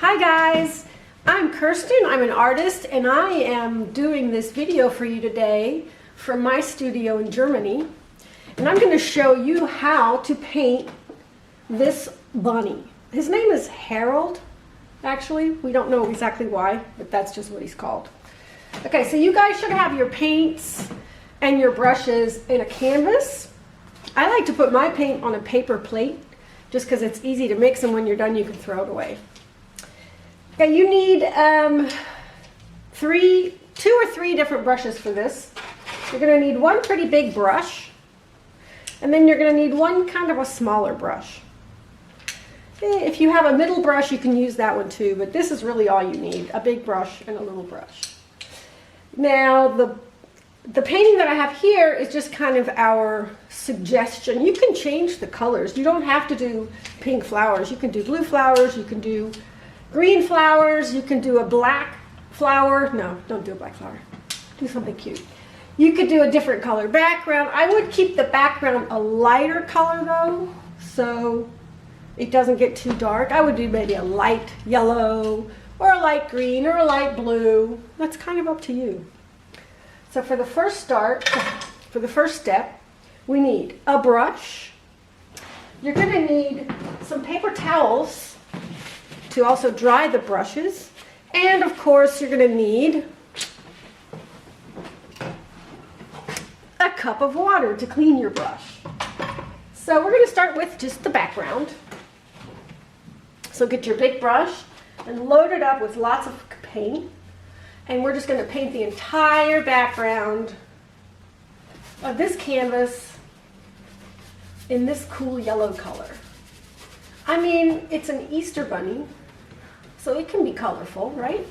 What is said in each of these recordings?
Hi guys, I'm Kirsten, I'm an artist, and I am doing this video for you today from my studio in Germany. And I'm going to show you how to paint this bunny. His name is Harald, actually. We don't know exactly why, but that's just what he's called. Okay, so you guys should have your paints and your brushes in a canvas. I like to put my paint on a paper plate just because it's easy to mix, and when you're done you can throw it away. Okay, you need two or three different brushes for this. You're going to need one pretty big brush, and then you're going to need one kind of a smaller brush. If you have a middle brush, you can use that one too, but this is really all you need, a big brush and a little brush. Now, the painting that I have here is just kind of our suggestion. You can change the colors. You don't have to do pink flowers. You can do blue flowers, you can do green flowers, you can do a black flower. No, don't do a black flower. Do something cute. You could do a different color background. I would keep the background a lighter color though, so it doesn't get too dark. I would do maybe a light yellow or a light green or a light blue. That's kind of up to you. So for the first step, we need a brush. You're going to need some paper towels to also dry the brushes. And of course, you're going to need a cup of water to clean your brush. So we're going to start with just the background. So get your big brush and load it up with lots of paint. And we're just going to paint the entire background of this canvas in this cool yellow color. I mean, it's an Easter bunny, so it can be colorful, right?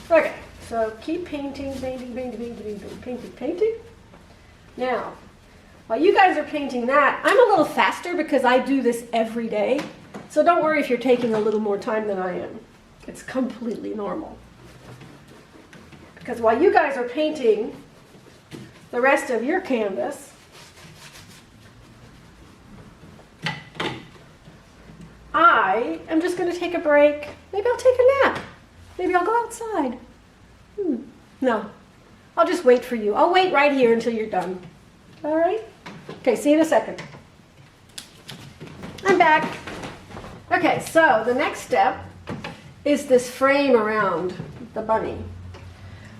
Okay, so keep painting, painting. Now, while you guys are painting that, I'm a little faster because I do this every day. So don't worry if you're taking a little more time than I am. It's completely normal. Because while you guys are painting the rest of your canvas, I am just going to take a break. Maybe I'll take a nap. Maybe I'll go outside. No, I'll just wait for you. I'll wait right here until you're done. All right? Okay, see you in a second. I'm back. Okay, so the next step is this frame around the bunny.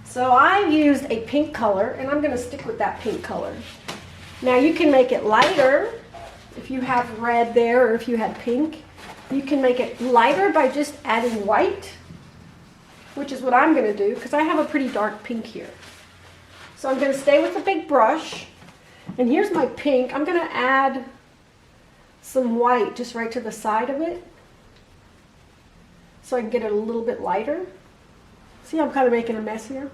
So I used a pink color, and I'm going to stick with that pink color. Now you can make it lighter if you have red there, or if you had pink. You can make it lighter by just adding white, which is what I'm going to do because I have a pretty dark pink here. So I'm going to stay with the big brush, and here's my pink. I'm going to add some white just right to the side of it so I can get it a little bit lighter. See, I'm kind of making a mess here.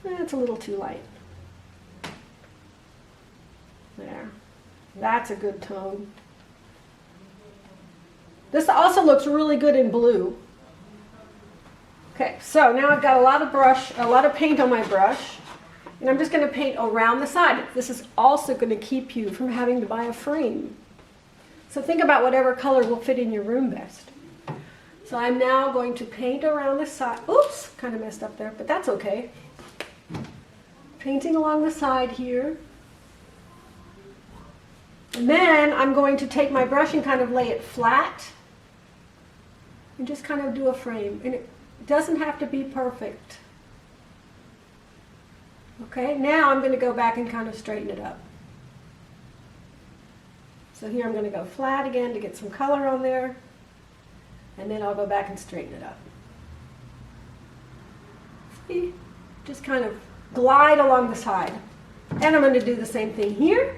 It's a little too light. There. That's a good tone. This also looks really good in blue. Okay, so now I've got a lot of paint on my brush, and I'm just going to paint around the side. This is also going to keep you from having to buy a frame. So think about whatever color will fit in your room best. So I'm now going to paint around the side. Oops, kind of messed up there, but that's okay. Painting along the side here. And then I'm going to take my brush and kind of lay it flat and just kind of do a frame. And it doesn't have to be perfect. Okay, now I'm going to go back and kind of straighten it up. So here I'm going to go flat again to get some color on there. And then I'll go back and straighten it up. See? Just kind of glide along the side. And I'm going to do the same thing here.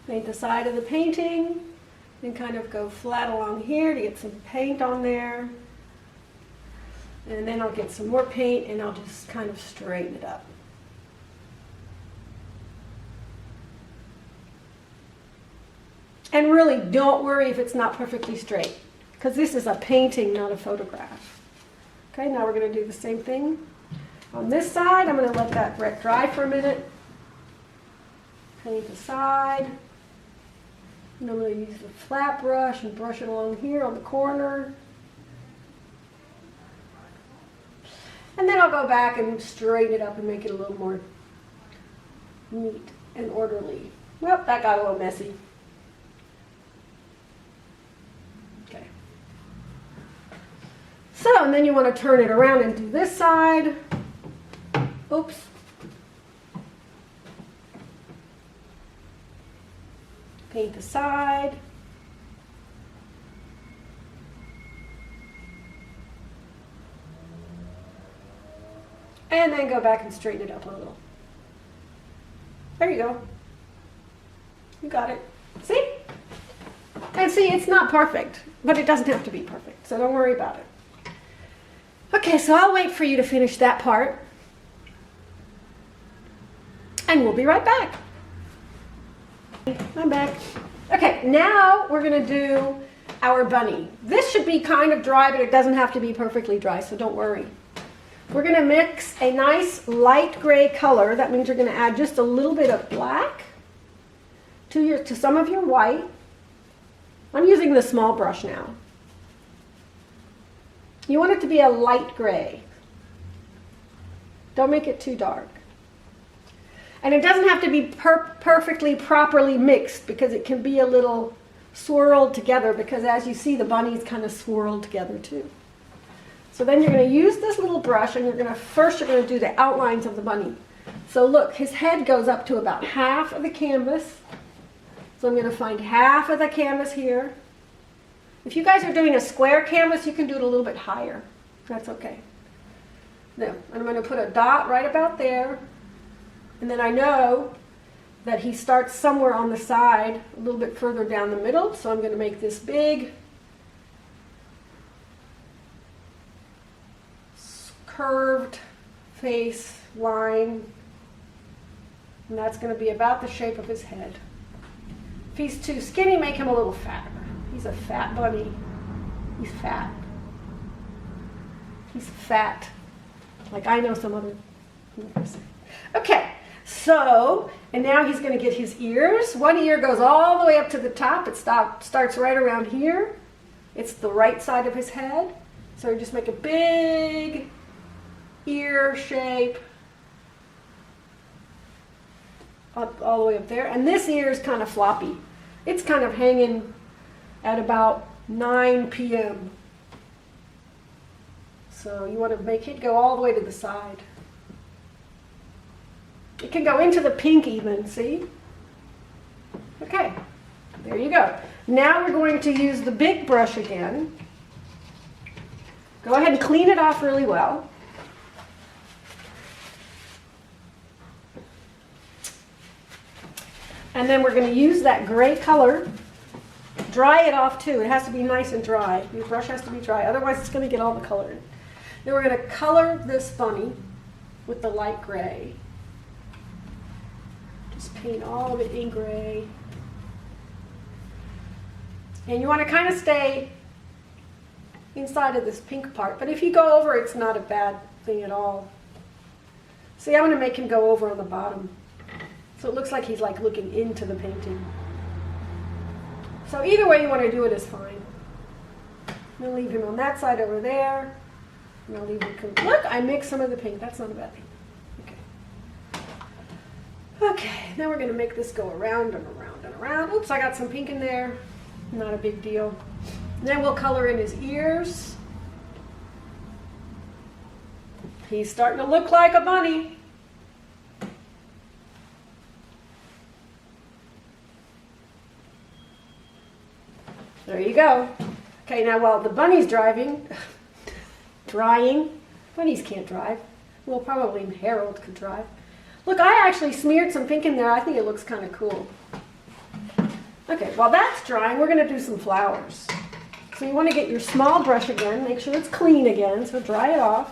Paint the side of the painting, and kind of go flat along here to get some paint on there. And then I'll get some more paint and I'll just kind of straighten it up. And really don't worry if it's not perfectly straight, because this is a painting, not a photograph. Okay, now we're going to do the same thing on this side. I'm going to let that dry for a minute. Paint the side. And I'm going to use the flat brush and brush it along here on the corner. And then I'll go back and straighten it up and make it a little more neat and orderly. Well, that got a little messy. Okay. So, and then you want to turn it around and do this side. Oops. Paint the side. And then go back and straighten it up a little. There you go. You got it. See? And see, it's not perfect, but it doesn't have to be perfect, so don't worry about it. Okay, so I'll wait for you to finish that part. And we'll be right back. I'm back. Okay, now we're going to do our bunny. This should be kind of dry, but it doesn't have to be perfectly dry, so don't worry. We're going to mix a nice light gray color. That means you're going to add just a little bit of black to some of your white. I'm using the small brush now. You want it to be a light gray. Don't make it too dark. And it doesn't have to be perfectly properly mixed, because it can be a little swirled together, because as you see, the bunny's kind of swirled together too. So then you're going to use this little brush, and you're going to do the outlines of the bunny. So look, his head goes up to about half of the canvas. So I'm going to find half of the canvas here. If you guys are doing a square canvas, you can do it a little bit higher. That's okay. Now, I'm going to put a dot right about there. And then I know that he starts somewhere on the side, a little bit further down the middle. So I'm going to make this big curved face line. And that's going to be about the shape of his head. If he's too skinny, make him a little fatter. He's a fat bunny. He's fat. He's fat. Like I know some other. Okay, so, and now he's going to get his ears. One ear goes all the way up to the top. It starts right around here. It's the right side of his head. So we just make a big ear shape up all the way up there. And this ear is kind of floppy. It's kind of hanging at about 9 p.m. So you want to make it go all the way to the side. It can go into the pink even, see? Okay, there you go. Now we're going to use the big brush again. Go ahead and clean it off really well. And then we're going to use that gray color. Dry it off too. It has to be nice and dry. Your brush has to be dry, otherwise it's going to get all the color in. Then we're going to color this bunny with the light gray. Just paint all of it in gray. And you want to kind of stay inside of this pink part, but if you go over, it's not a bad thing at all. See, I'm going to make him go over on the bottom. So it looks like he's like looking into the painting. So either way you want to do it is fine. I'm going to leave him on that side over there. And I'll leave him. Look, I mixed some of the pink. That's not a bad thing. Okay. Okay, then we're going to make this go around and around and around. Oops, I got some pink in there. Not a big deal. Then we'll color in his ears. He's starting to look like a bunny. There you go. Okay, now while the bunny's drying, bunnies can't drive. Well, probably Harald could drive. Look, I actually smeared some pink in there. I think it looks kind of cool. Okay, while that's drying, we're going to do some flowers. So you want to get your small brush again, make sure it's clean again, so dry it off.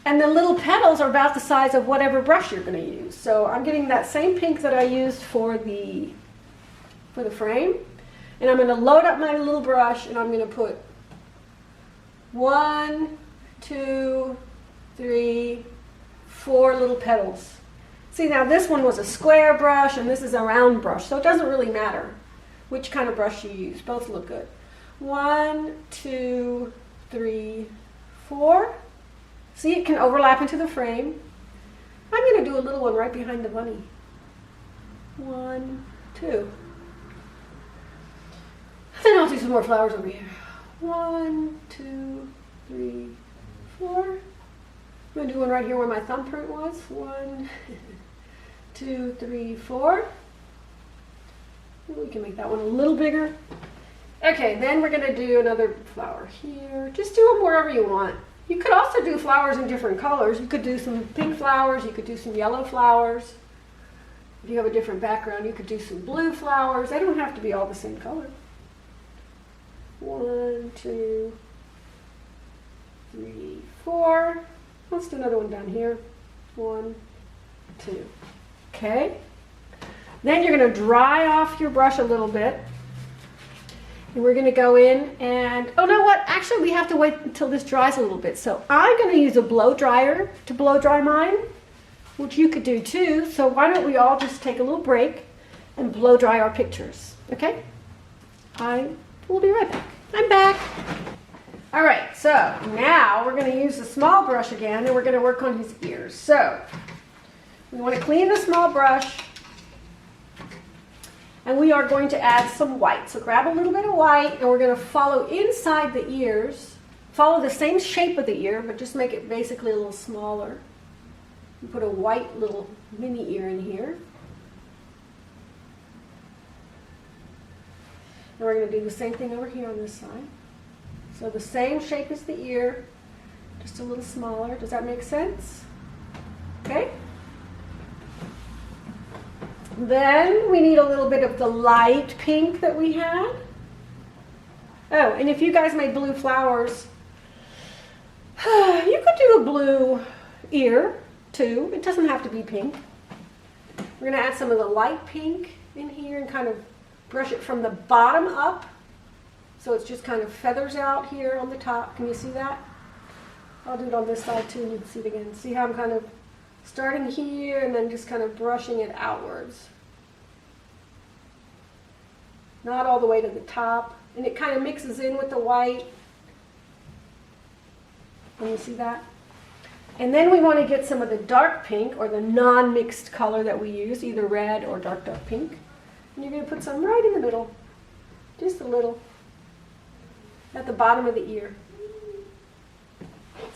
And the little petals are about the size of whatever brush you're going to use. So I'm getting that same pink that I used for the frame. And I'm going to load up my little brush, and I'm going to put 1, 2, 3, 4 little petals. See, now this one was a square brush, and this is a round brush, so it doesn't really matter. which kind of brush you use. Both look good. 1, 2, 3, 4. See, it can overlap into the frame. I'm going to do a little one right behind the bunny. 1, 2. Then I'll do some more flowers over here. 1, 2, 3, 4. I'm going to do one right here where my thumbprint was. 1, 2, 3, 4. We can make that one a little bigger. Okay, then we're going to do another flower here. Just do them wherever you want. You could also do flowers in different colors. You could do some pink flowers. You could do some yellow flowers. If you have a different background, you could do some blue flowers. They don't have to be all the same color. 1, 2, 3, 4. Let's do another one down here. 1, 2. Okay. Then you're going to dry off your brush a little bit. And we're going to go in and, oh, no, what? Actually, we have to wait until this dries a little bit. So I'm going to use a blow dryer to blow dry mine, which you could do too. So why don't we all just take a little break and blow dry our pictures, okay? I will be right back. I'm back. All right, so now we're going to use the small brush again, and we're going to work on his ears. So we want to clean the small brush, and we are going to add some white. So grab a little bit of white, and we're going to follow inside the ears, follow the same shape of the ear, but just make it basically a little smaller. And put a white little mini ear in here. And we're going to do the same thing over here on this side. So the same shape as the ear, just a little smaller. Does that make sense? Okay. Then we need a little bit of the light pink that we had. Oh, and if you guys made blue flowers, you could do a blue ear too. It doesn't have to be pink. We're going to add some of the light pink in here and kind of brush it from the bottom up. So it's just kind of feathers out here on the top. Can you see that? I'll do it on this side too, and you can see it again. See how I'm kind of starting here and then just kind of brushing it outwards. Not all the way to the top. And it kind of mixes in with the white. Can you see that? And then we want to get some of the dark pink, or the non-mixed color that we use, either red or dark pink. And you're going to put some right in the middle. Just a little. At the bottom of the ear.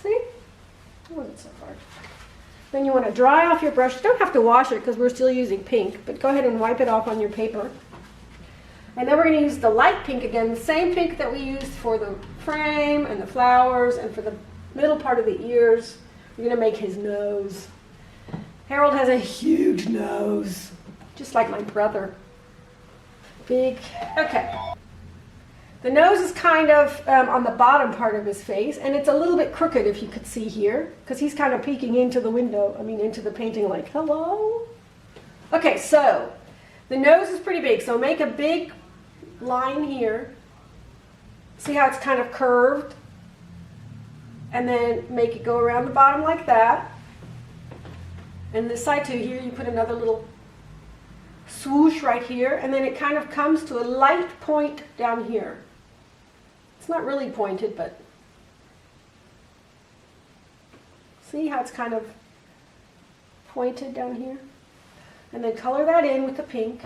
See? It wasn't so hard. Then you want to dry off your brush. You don't have to wash it because we're still using pink, but go ahead and wipe it off on your paper. And then we're going to use the light pink again, the same pink that we used for the frame and the flowers and for the middle part of the ears. We're going to make his nose. Harold has a huge nose, just like my brother. Big. Okay. The nose is kind of on the bottom part of his face, and it's a little bit crooked, if you could see here, because he's kind of peeking into the window, into the painting like, hello? Okay, so the nose is pretty big, so make a big line here. See how it's kind of curved? And then make it go around the bottom like that. And this side too, here you put another little swoosh right here, and then it kind of comes to a light point down here. It's not really pointed, but see how it's kind of pointed down here? And then color that in with the pink.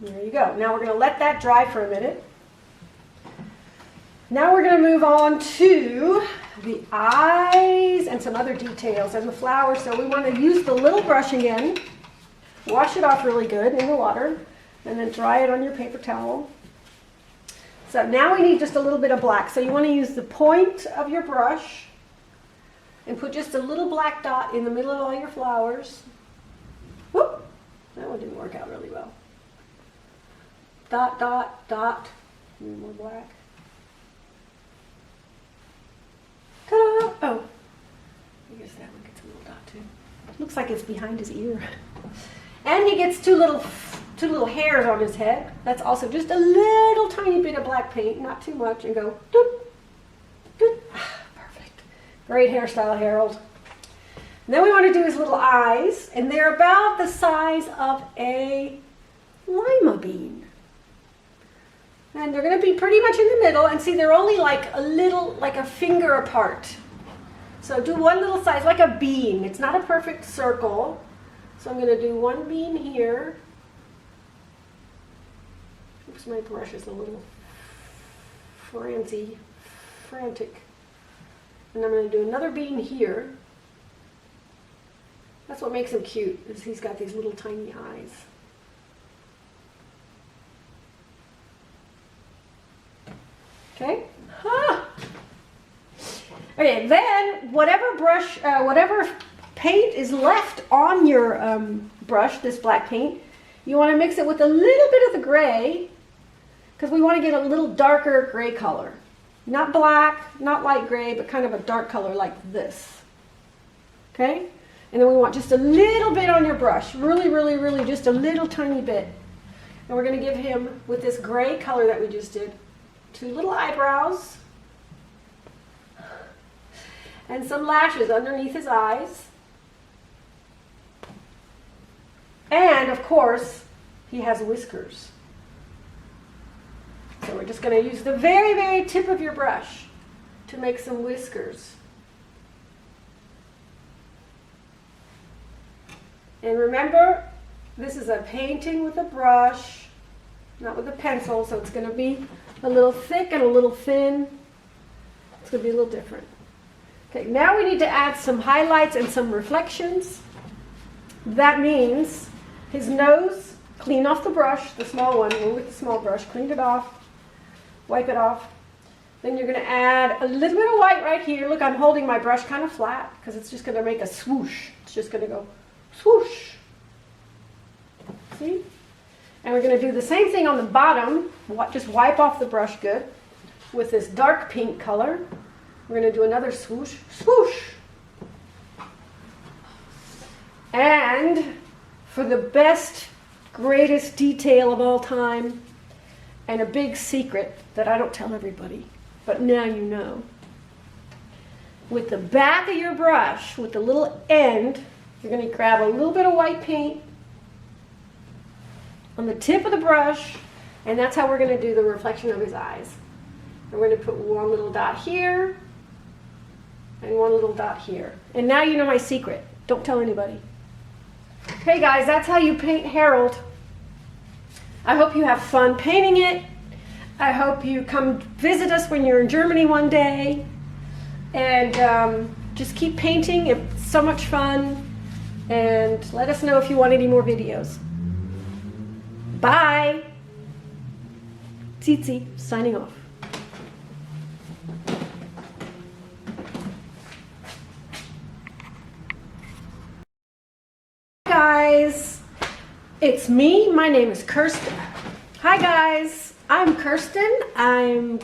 There you go. Now we're going to let that dry for a minute. Now we're going to move on to the eyes and some other details and the flowers. So we want to use the little brush again. Wash it off really good in the water, and then dry it on your paper towel. So now we need just a little bit of black. So you want to use the point of your brush and put just a little black dot in the middle of all your flowers. Whoop! That one didn't work out really well. Dot, dot, dot. And more black. Ta-da! Oh, I guess that one gets a little dot too. Looks like it's behind his ear. And he gets two little hairs on his head. That's also just a little tiny bit of black paint, not too much, and go doop, doop. Ah, perfect. Great hairstyle, Harold. And then we want to do his little eyes, and they're about the size of a lima bean. And they're going to be pretty much in the middle, and see, they're only like a little, like a finger apart. So do one little size, like a bean. It's not a perfect circle. So I'm going to do one bean here. Oops, my brush is a little frantic. And I'm going to do another bean here. That's what makes him cute, is he's got these little tiny eyes. Okay. Ah. Okay, then whatever brush, whatever paint is left on your brush, this black paint, you want to mix it with a little bit of the gray, because we want to get a little darker gray color. Not black, not light gray, but kind of a dark color like this. Okay? And then we want just a little bit on your brush. Really, really, really just a little tiny bit. And we're going to give him, with this gray color that we just did, 2 little eyebrows. And some lashes underneath his eyes. And, of course, he has whiskers. So we're just going to use the very, very tip of your brush to make some whiskers. And remember, this is a painting with a brush, not with a pencil, so it's going to be a little thick and a little thin. It's going to be a little different. Okay, now we need to add some highlights and some reflections. That means his nose, clean off the brush, the small one, with the small brush, clean it off, wipe it off. Then you're going to add a little bit of white right here. Look, I'm holding my brush kind of flat because it's just going to make a swoosh. It's just going to go swoosh. See? And we're going to do the same thing on the bottom. Just wipe off the brush good with this dark pink color. We're going to do another swoosh, swoosh. And for the best, greatest detail of all time, and a big secret that I don't tell everybody, but now you know. With the back of your brush, with the little end, you're going to grab a little bit of white paint on the tip of the brush, and that's how we're going to do the reflection of his eyes. And we're going to put one little dot here, and one little dot here. And now you know my secret. Don't tell anybody. Okay guys, that's how you paint Harald. I hope you have fun painting it. I hope you come visit us when you're in Germany one day. And just keep painting. It's so much fun. And let us know if you want any more videos. Bye. Tsitsi, signing off. Guys, it's me. My name is Kirsten. Hi guys, I'm Kirsten. I'm